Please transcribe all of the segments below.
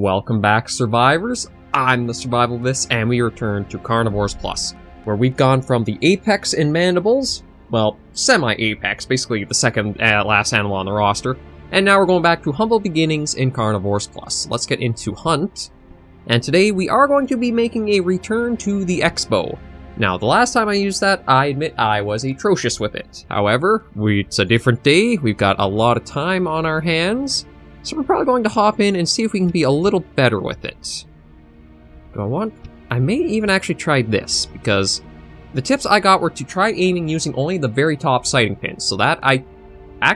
Welcome back, survivors. I'm the SurvivalVis, and we return to Carnivores Plus, where we've gone from the apex in mandibles, well, semi-apex, basically the second last animal on the roster, and now we're going back to humble beginnings in Carnivores Plus. Let's get into Hunt, and today we are going to be making a return to the X-bow. Now, the last time I used that, I admit I was atrocious with it. However, it's a different day, we've got a lot of time on our hands, so we're probably going to hop in and see if we can be a little better with it. I may even actually try this, because the tips I got were to try aiming using only the very top sighting pins, so that I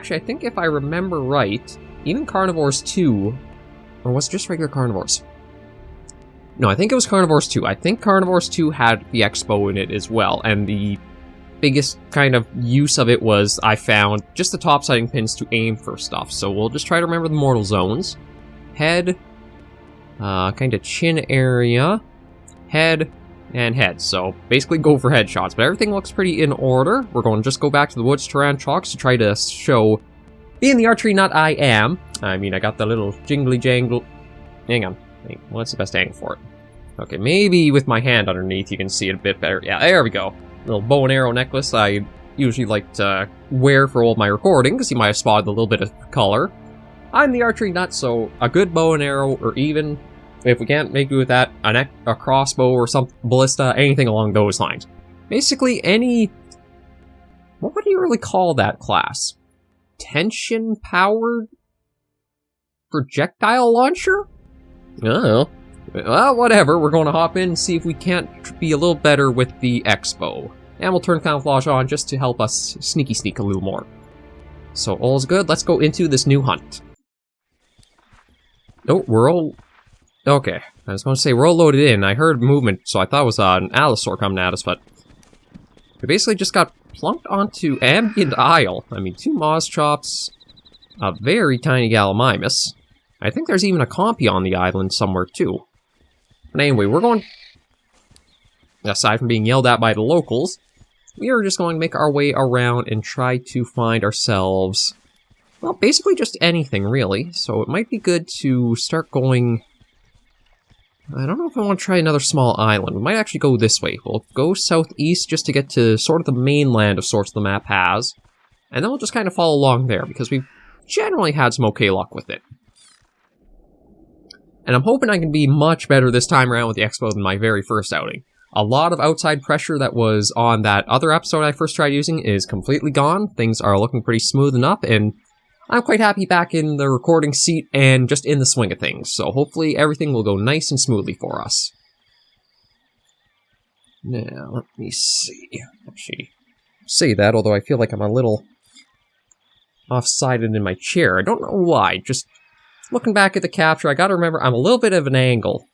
think if I remember right, even Carnivores 2, or was it just regular Carnivores? No, I think it was Carnivores 2. I think Carnivores 2 had the X-bow in it as well, and the biggest kind of use of it was, I found, just the top sighting pins to aim for stuff. So we'll just try to remember the mortal zones. Head, kind of chin area, head, and head. So basically go for headshots, but everything looks pretty in order. We're going to just go back to the woods Taran chalks to try to show, being the archery nut I am. I mean, I got the little jingly jangle. Hang on. What's the best angle for it? Okay, maybe with my hand underneath you can see it a bit better. Yeah, there we go. Little bow and arrow necklace I usually like to wear for all my recording, because you might have spotted a little bit of color. I'm the archery nut, so a good bow and arrow, or even, if we can't make do with that, a crossbow or some ballista, anything along those lines. Basically, any... what would you really call that class? Tension-powered projectile launcher? I don't know. Well, whatever, we're going to hop in and see if we can't be a little better with the X-bow. And we'll turn camouflage on just to help us sneak a little more. So, all's good, let's go into this new hunt. Oh, we're all... okay, I was going to say we're all loaded in. I heard movement, so I thought it was an allosaur coming at us, but... we basically just got plunked onto Ambient Isle. I mean, 2 Moz Chops, a very tiny Gallimimus. I think there's even a compy on the island somewhere, too. But anyway, we're going... aside from being yelled at by the locals, we are just going to make our way around and try to find ourselves... well, basically just anything, really. So it might be good to start going... I don't know if I want to try another small island. We might actually go this way. We'll go southeast just to get to sort of the mainland of sorts the map has. And then we'll just kind of follow along there, because we've generally had some okay luck with it. And I'm hoping I can be much better this time around with the X-bow than my very first outing. A lot of outside pressure that was on that other episode I first tried using is completely gone. Things are looking pretty smooth enough, and I'm quite happy back in the recording seat and just in the swing of things. So hopefully everything will go nice and smoothly for us. Now, let me see. Actually, say that, although I feel like I'm a little off-sided in my chair. I don't know why, just... looking back at the capture, I gotta remember I'm a little bit of an angle.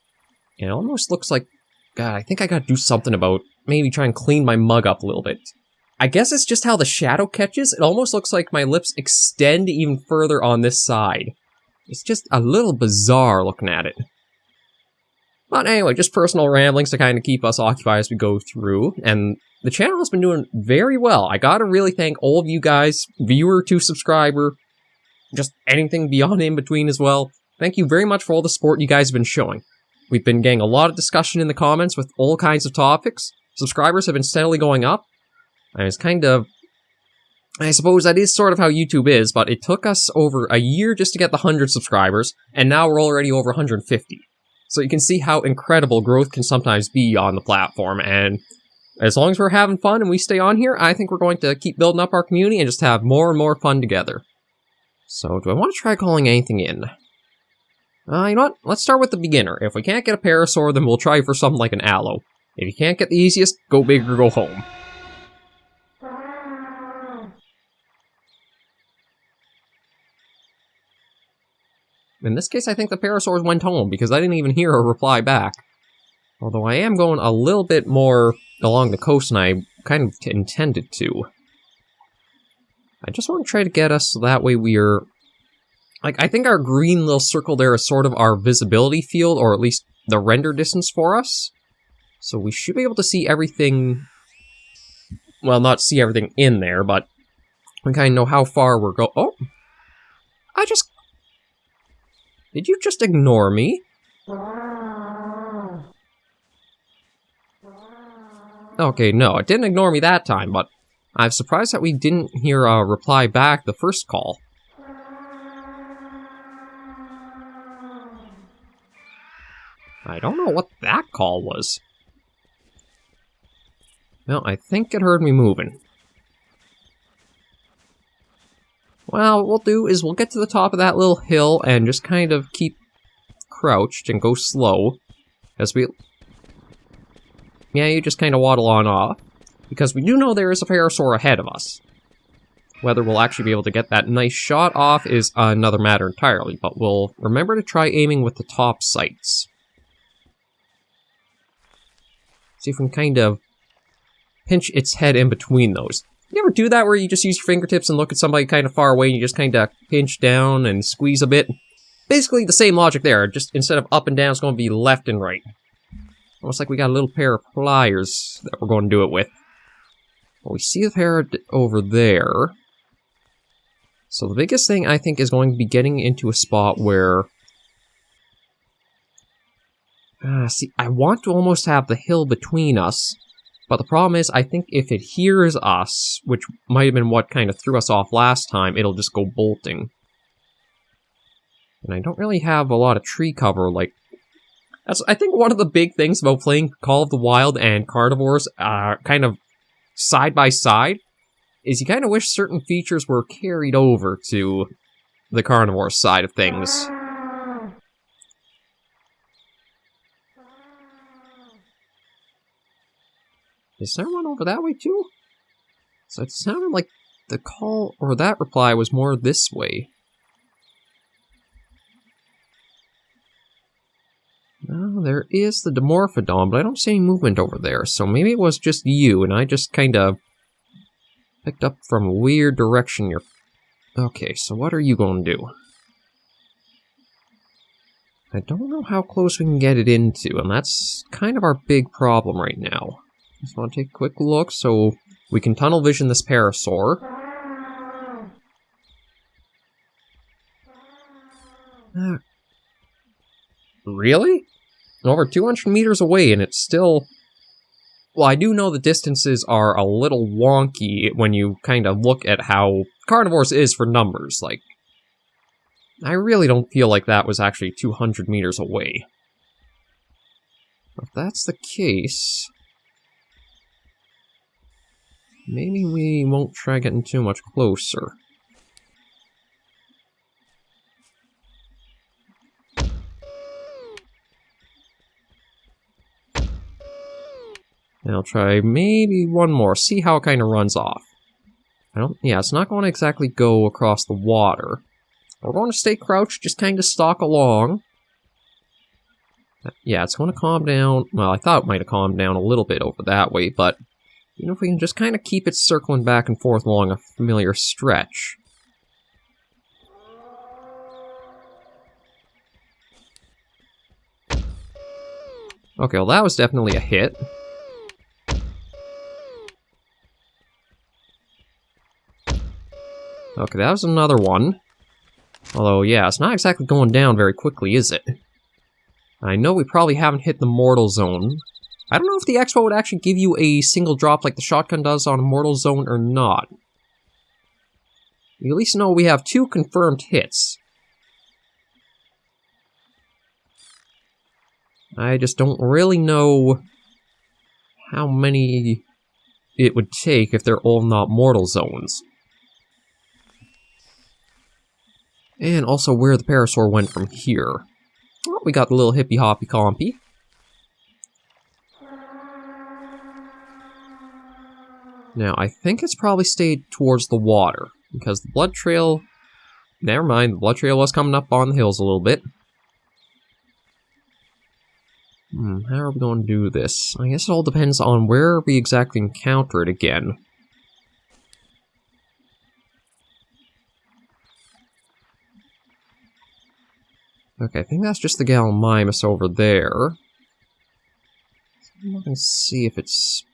And it almost looks like... God, I think I gotta do something about... maybe try and clean my mug up a little bit. I guess it's just how the shadow catches. It almost looks like my lips extend even further on this side. It's just a little bizarre looking at it. But anyway, just personal ramblings to kind of keep us occupied as we go through. And the channel has been doing very well. I gotta really thank all of you guys, viewer to subscriber, just anything beyond in between as well. Thank you very much for all the support you guys have been showing. We've been getting a lot of discussion in the comments with all kinds of topics. Subscribers have been steadily going up. And it's kind of... I suppose that is sort of how YouTube is, but it took us over a year just to get the 100 subscribers, and now we're already over 150. So you can see how incredible growth can sometimes be on the platform, and as long as we're having fun and we stay on here, I think we're going to keep building up our community and just have more and more fun together. So, do I want to try calling anything in? You know what? Let's start with the beginner. If we can't get a parasaur, then we'll try for something like an aloe. If you can't get the easiest, go big or go home. In this case, I think the parasaurs went home, because I didn't even hear a reply back. Although I am going a little bit more along the coast than I kind of intended to. I just want to try to get us so that way we're... like, I think our green little circle there is sort of our visibility field, or at least the render distance for us. So we should be able to see everything... well, not see everything in there, but we kind of know how far we're going. Oh! Did you just ignore me? Okay, no, it didn't ignore me that time, but I'm surprised that we didn't hear a reply back the first call. I don't know what that call was. Well, I think it heard me moving. Well, what we'll do is we'll get to the top of that little hill and just kind of keep crouched and go slow. As we... Yeah, you just kind of waddle on off. Because we do know there is a parasaur ahead of us. Whether we'll actually be able to get that nice shot off is another matter entirely, but we'll remember to try aiming with the top sights. See if we can kind of pinch its head in between those. You ever do that where you just use your fingertips and look at somebody kind of far away and you just kind of pinch down and squeeze a bit? Basically the same logic there, just instead of up and down, it's going to be left and right. Almost like we got a little pair of pliers that we're going to do it with. Well, we see the pair over there. So the biggest thing, I think, is going to be getting into a spot where... see, I want to almost have the hill between us. But the problem is, I think if it hears us, which might have been what kind of threw us off last time, it'll just go bolting. And I don't really have a lot of tree cover, like... That's, I think, one of the big things about playing Call of the Wild and Carnivores, kind of side by side, is you kind of wish certain features were carried over to the Carnivore side of things. Is there one over that way too? So it sounded like the call, or that reply, was more this way. Well, there is the Dimorphodon, but I don't see any movement over there, so maybe it was just you, and I just kind of picked up from a weird direction you're... Okay, so what are you going to do? I don't know how close we can get it into, and that's kind of our big problem right now. Just want to take a quick look so we can tunnel vision this parasaur. Really? Over 200 meters away, and it's still... Well, I do know the distances are a little wonky when you kind of look at how Carnivores is for numbers. Like, I really don't feel like that was actually 200 meters away. If that's the case... maybe we won't try getting too much closer. And I'll try maybe one more, see how it kind of runs off. Yeah, it's not going to exactly go across the water. We're going to stay crouched, just kind of stalk along. Yeah, it's going to calm down. Well, I thought it might have calmed down a little bit over that way, but you know, if we can just kind of keep it circling back and forth along a familiar stretch. Okay, well that was definitely a hit. Okay, that was another one. Although, yeah, it's not exactly going down very quickly, is it? I know we probably haven't hit the mortal zone. I don't know if the Expo would actually give you a single drop like the shotgun does on a mortal zone or not. We at least know we have 2 confirmed hits. I just don't really know how many it would take if they're all not mortal zones. And also where the parasaur went from here. Well, we got the little hippy-hoppy compy. Now, I think it's probably stayed towards the water, because the blood trail... Never mind, the blood trail was coming up on the hills a little bit. How are we going to do this? I guess it all depends on where we exactly encounter it again. Okay, I think that's just the Gallimimus over there. Look and see if it's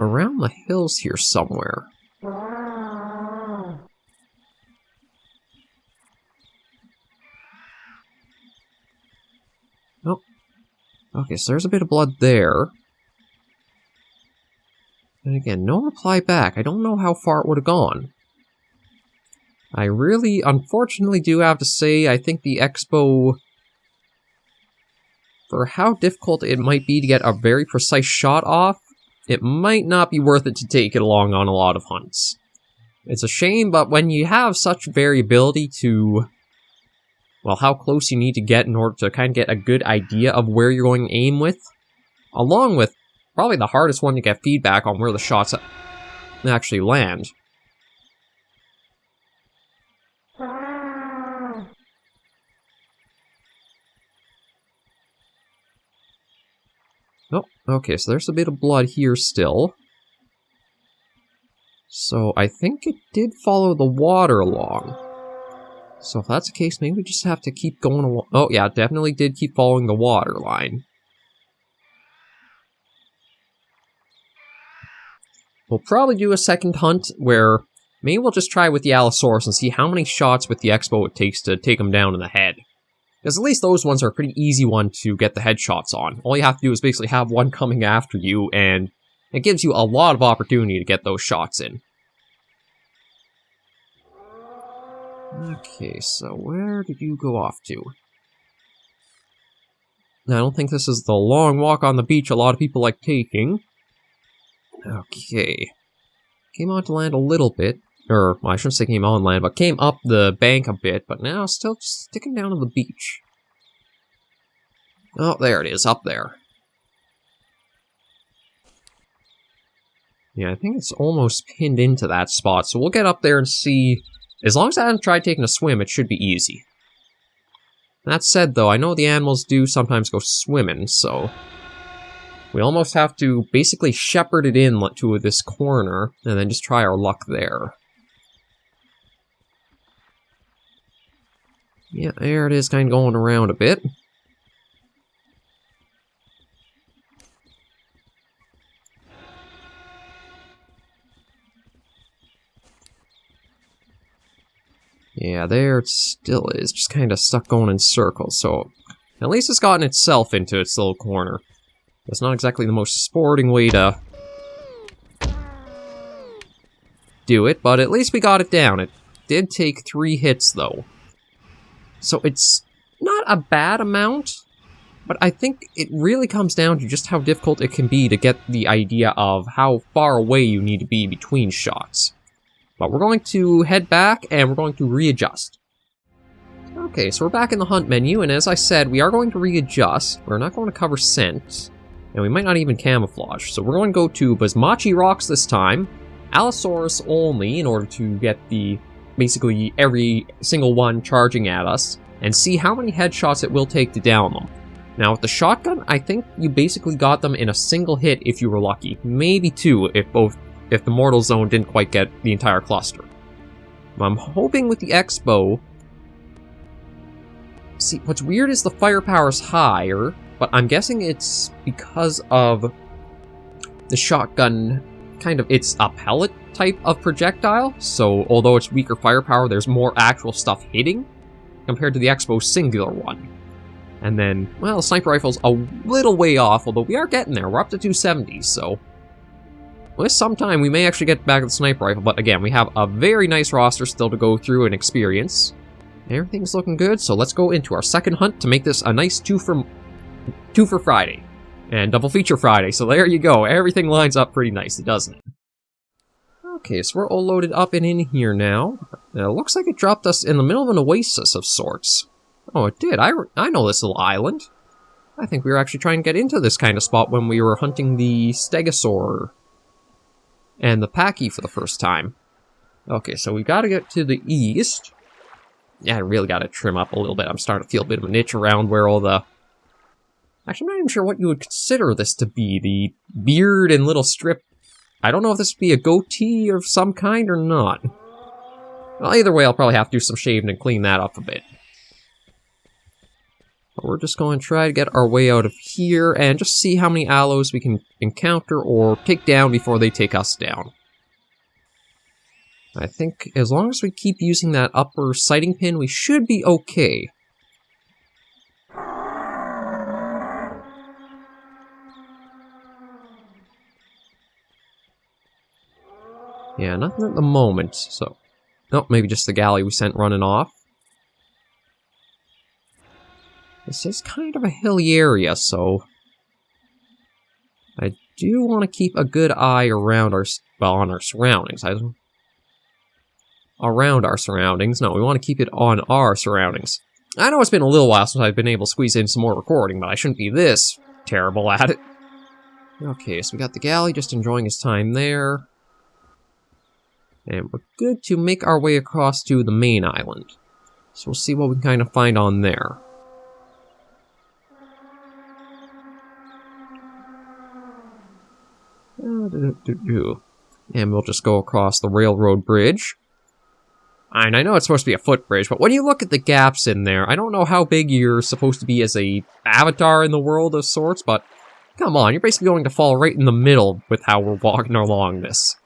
around the hills here somewhere. Okay, so there's a bit of blood there. And again, no reply back. I don't know how far it would have gone. I really, unfortunately, do have to say, I think the Expo, for how difficult it might be to get a very precise shot off, it might not be worth it to take it along on a lot of hunts. It's a shame, but when you have such variability to, well, how close you need to get in order to kind of get a good idea of where you're going to aim with, along with probably the hardest one to get feedback on where the shots actually land. Oh, okay, so there's a bit of blood here still. So I think it did follow the water along. So if that's the case, maybe we just have to keep going along. Oh yeah, it definitely did keep following the water line. We'll probably do a second hunt where maybe we'll just try with the Allosaurus and see how many shots with the Expo it takes to take them down in the head. Because at least those ones are a pretty easy one to get the headshots on. All you have to do is basically have one coming after you, and it gives you a lot of opportunity to get those shots in. Okay, so where did you go off to? Now, I don't think this is the long walk on the beach a lot of people like taking. Okay. Came on to land a little bit. Or, well, I shouldn't say came on land, but came up the bank a bit, but now still just sticking down on the beach. Oh, there it is, up there. Yeah, I think it's almost pinned into that spot, so we'll get up there and see. As long as I haven't tried taking a swim, it should be easy. That said, though, I know the animals do sometimes go swimming, so we almost have to basically shepherd it in to this corner, and then just try our luck there. Yeah, there it is, kind of going around a bit. Yeah, there it still is, just kind of stuck going in circles, so at least it's gotten itself into its little corner. That's not exactly the most sporting way to do it, but at least we got it down. It did take 3 hits, though. So it's not a bad amount, but I think it really comes down to just how difficult it can be to get the idea of how far away you need to be between shots. But we're going to head back, and we're going to readjust. Okay, so we're back in the hunt menu, and as I said, we are going to readjust. We're not going to cover scent, and we might not even camouflage. So we're going to go to Basmachi Rocks this time, Allosaurus only, in order to get the basically every single one charging at us, and see how many headshots it will take to down them. Now with the shotgun, I think you basically got them in a single hit if you were lucky. Maybe 2 if the mortal zone didn't quite get the entire cluster. I'm hoping with the Expo. See, what's weird is the firepower's higher, but I'm guessing it's because of the shotgun, kind of, it's a pellet type of projectile, so although it's weaker firepower, there's more actual stuff hitting compared to the Expo's singular one. And then, well, the sniper rifle's a little way off, although we are getting there. We're up to 270, so with some time we may actually get back to the sniper rifle, but again, we have a very nice roster still to go through and experience. Everything's looking good, so let's go into our second hunt to make this a nice 2 for Friday. And double feature Friday, so there you go. Everything lines up pretty nicely, doesn't it? Okay, so we're all loaded up and in here now. It looks like it dropped us in the middle of an oasis of sorts. Oh, it did. I know this little island. I think we were actually trying to get into this kind of spot when we were hunting the Stegosaur and the Paki for the first time. Okay, so we got to get to the east. Yeah, I really got to trim up a little bit. I'm starting to feel a bit of a niche around where all the... Actually, I'm not even sure what you would consider this to be. The beard and little strip. I don't know if this would be a goatee of some kind or not. Well, either way, I'll probably have to do some shaving and clean that up a bit. But we're just going to try to get our way out of here and just see how many allos we can encounter or take down before they take us down. I think as long as we keep using that upper sighting pin, we should be okay. Yeah, nothing at the moment, so... Oh, maybe just the galley we sent running off. This is kind of a hilly area, so... I do want to keep a good eye around our... Well, on our surroundings. Around our surroundings. No, we want to keep it on our surroundings. I know it's been a little while since I've been able to squeeze in some more recording, but I shouldn't be this terrible at it. Okay, so we got the galley just enjoying his time there. And we're good to make our way across to the main island. So we'll see what we can kind of find on there. And we'll just go across the railroad bridge. And I know it's supposed to be a footbridge, but when you look at the gaps in there, I don't know how big you're supposed to be as a avatar in the world of sorts, but come on, you're basically going to fall right in the middle with how we're walking along this.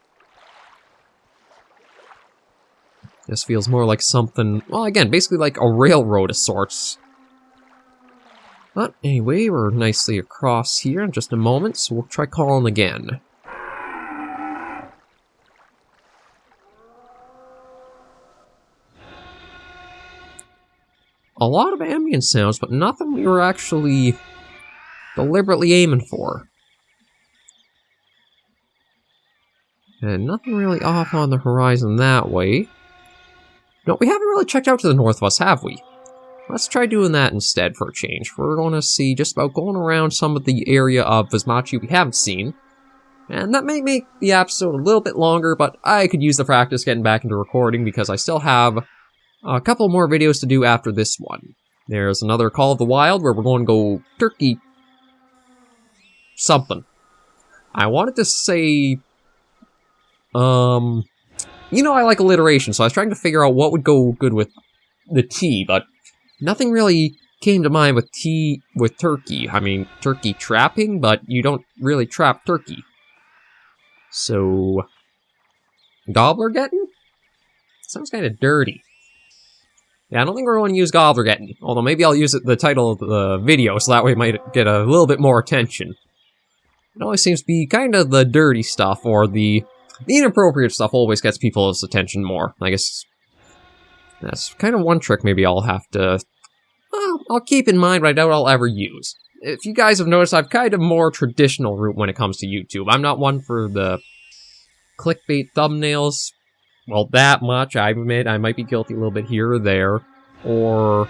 This feels more like something, well, again, basically like a railroad of sorts. But anyway, we're nicely across here in just a moment, so we'll try calling again. A lot of ambient sounds, but nothing we were actually deliberately aiming for. And nothing really off on the horizon that way. No, we haven't really checked out to the north of us, have we? Let's try doing that instead for a change. We're going to see just about going around some of the area of Vismachi we haven't seen. And that may make the episode a little bit longer, but I could use the practice getting back into recording because I still have a couple more videos to do after this one. There's another Call of the Wild where we're going to go turkey... something. I wanted to say... You know I like alliteration, so I was trying to figure out what would go good with the T, but nothing really came to mind with T with turkey. I mean, turkey trapping, but you don't really trap turkey. So... Gobbler getting? Sounds kind of dirty. Yeah, I don't think we're going to use Gobbler getting, although maybe I'll use the title of the video, so that way it might get a little bit more attention. It always seems to be kind of the dirty stuff, or the inappropriate stuff always gets people's attention more. I guess that's kind of one trick maybe I'll have to... Well, I'll keep in mind, but I doubt I'll ever use. If you guys have noticed, I've kind of more traditional route when it comes to YouTube. I'm not one for the clickbait thumbnails. Well, that much, I admit. I might be guilty a little bit here or there. Or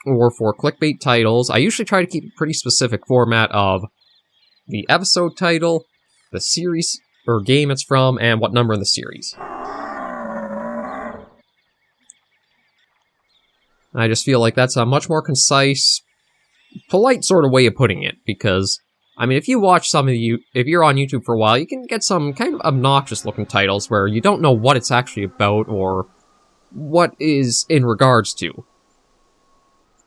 for clickbait titles, I usually try to keep a pretty specific format of the episode title, the series or game it's from, and what number in the series. I just feel like that's a much more concise, polite sort of way of putting it, because, I mean, if you watch some of if you're on YouTube for a while, you can get some kind of obnoxious looking titles where you don't know what it's actually about or what is in regards to.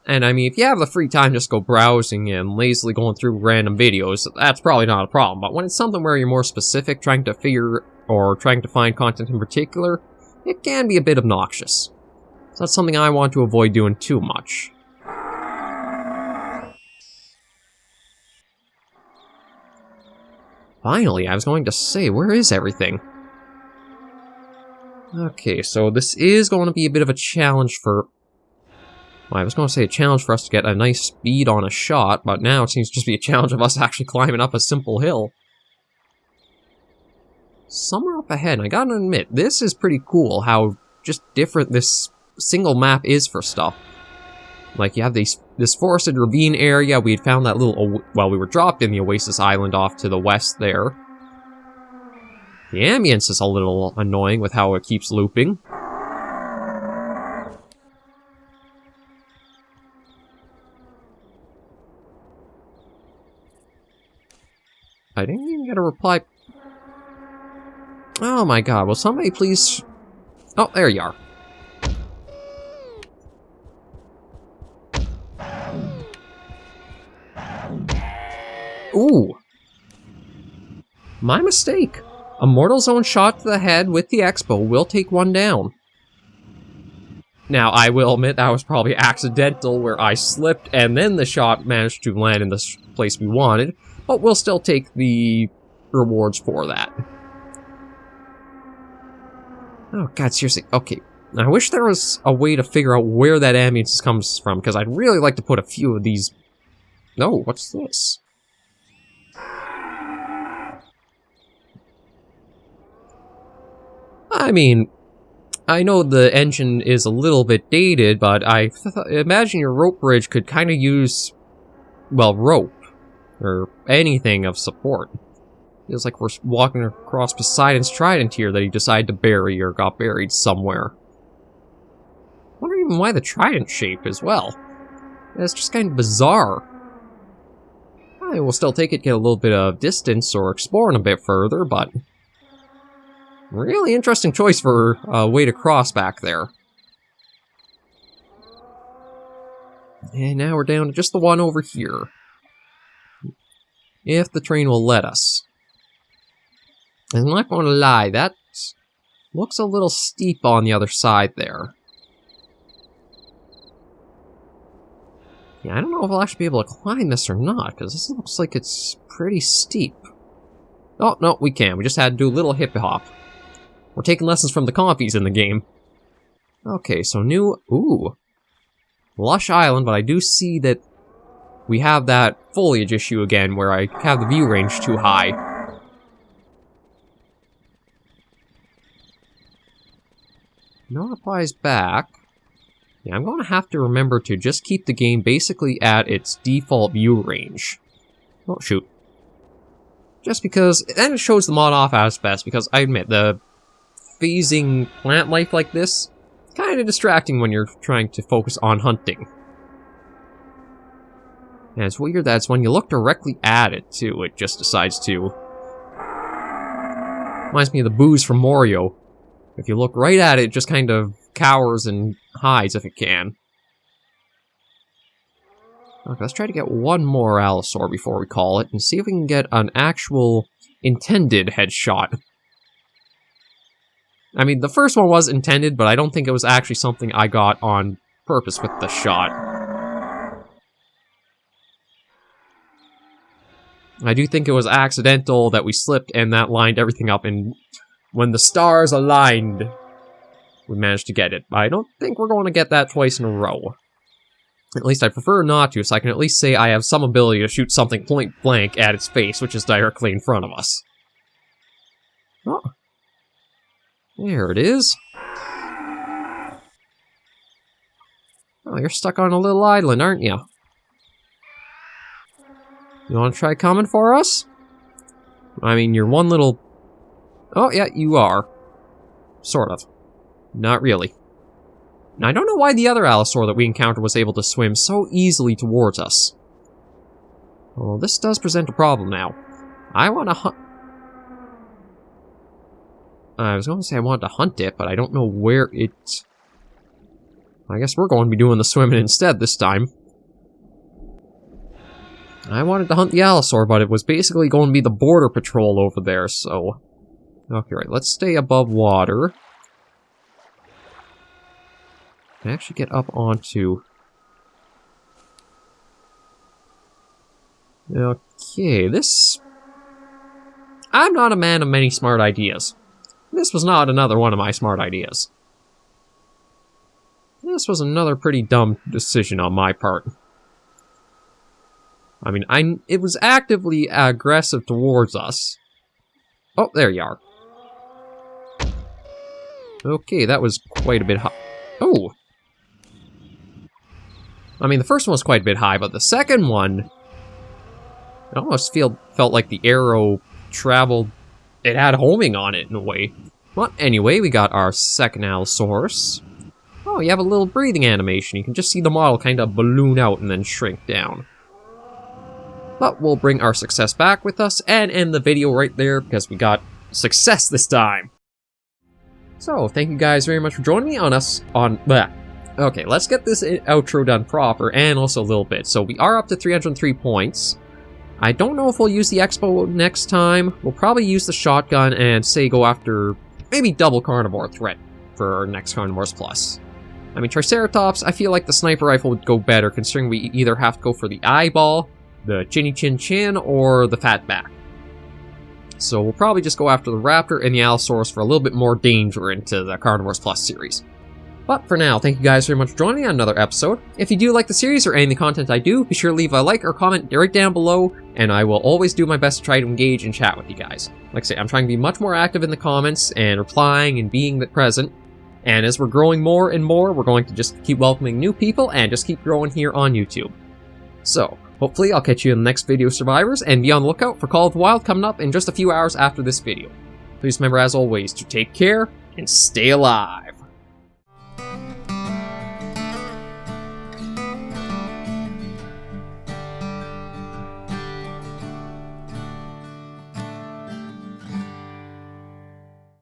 And I mean, if you have the free time just go browsing and lazily going through random videos, that's probably not a problem. But when it's something where you're more specific, trying to find content in particular, it can be a bit obnoxious. So that's something I want to avoid doing too much. Finally, I was going to say, where is everything? Okay, so this is going to be a bit of a challenge for... Well, I was going to say a challenge for us to get a nice speed on a shot, but now it seems to just be a challenge of us actually climbing up a simple hill. Somewhere up ahead, and I gotta admit, this is pretty cool how just different this single map is for stuff. Like, you have this forested ravine area. We had found that little... Well, we were dropped in the Oasis Island off to the west there. The ambience is a little annoying with how it keeps looping. I didn't even get a reply. Oh my god, will somebody please... Oh, there you are. Ooh. My mistake. A mortal zone shot to the head with the Expo will take one down. Now, I will admit that was probably accidental, where I slipped and then the shot managed to land in the place we wanted. but we'll still take the rewards for that. Oh god, seriously. Okay. I wish there was a way to figure out where that ambience comes from, because I'd really like to put a few of these... No, what's this? I mean, I know the engine is a little bit dated, but I imagine your rope bridge could kind of use, well, rope, or anything of support. Feels like we're walking across Poseidon's trident here that he decided to bury or got buried somewhere. I wonder even why the trident shape as well. It's just kind of bizarre. I will still take it, get a little bit of distance or exploring a bit further, but... really interesting choice for a way to cross back there. And now we're down to just the one over here. If the train will let us. I'm not going to lie, that looks a little steep on the other side there. Yeah, I don't know if I'll actually be able to climb this or not, because this looks like it's pretty steep. Oh, no, we can. We just had to do a little hip-hop. We're taking lessons from the compies in the game. Okay, so new... ooh. Lush Island, but I do see that we have that foliage issue again, where I have the view range too high. No replies back. Yeah, I'm going to have to remember to just keep the game basically at its default view range. Oh, shoot. Just because... then it shows the mod off as best, because I admit, the phasing plant life like this, kind of distracting when you're trying to focus on hunting. And it's weird that it's when you look directly at it, too, it just decides to... reminds me of the booze from Mario. If you look right at it, it just kind of cowers and hides if it can. Okay, let's try to get one more Allosaur before we call it, and see if we can get an actual intended headshot. I mean, the first one was intended, but I don't think it was actually something I got on purpose with the shot. I do think it was accidental that we slipped and that lined everything up, and when the stars aligned, we managed to get it. I don't think we're going to get that twice in a row. At least I prefer not to, so I can at least say I have some ability to shoot something point blank at its face, which is directly in front of us. Oh. There it is. Oh, you're stuck on a little island, aren't you? You want to try coming for us? I mean, you're one little... oh, yeah, you are. Sort of. Not really. Now, I don't know why the other Allosaur that we encountered was able to swim so easily towards us. Well, this does present a problem now. I want to hunt... I was going to say I wanted to hunt it, but I don't know where it... I guess we're going to be doing the swimming instead this time. I wanted to hunt the Allosaur, but it was basically going to be the border patrol over there, so... okay, right, let's stay above water. And actually get up onto... okay, this... I'm not a man of many smart ideas. This was not another one of my smart ideas. This was another pretty dumb decision on my part. I mean, it was actively aggressive towards us. Oh, there you are. Okay, that was quite a bit high. Oh! I mean, the first one was quite a bit high, but the second one... it almost felt like the arrow traveled... it had homing on it, in a way. But anyway, we got our second Allosaurus. Oh, you have a little breathing animation. You can just see the model kind of balloon out and then shrink down. But we'll bring our success back with us and end the video right there because we got success this time. So, thank you guys very much for joining me on bleh. Okay, let's get this outro done proper and also a little bit. So we are up to 303 points. I don't know if we'll use the Expo next time. We'll probably use the shotgun and say go after maybe double carnivore threat for our next Carnivores Plus. I mean, Triceratops, I feel like the sniper rifle would go better considering we either have to go for the eyeball the chinny chin chin or the fat back. So we'll probably just go after the raptor and the allosaurus for a little bit more danger into the Carnivores Plus series. But for now, thank you guys very much for joining me on another episode. If you do like the series or any of the content I do, be sure to leave a like or comment right down below, and I will always do my best to try to engage and chat with you guys. Like I say, I'm trying to be much more active in the comments and replying and being present. And as we're growing more and more, we're going to just keep welcoming new people and just keep growing here on YouTube. So, hopefully I'll catch you in the next video, Survivors, and be on the lookout for Call of the Wild coming up in just a few hours after this video. Please remember, as always, to take care and stay alive.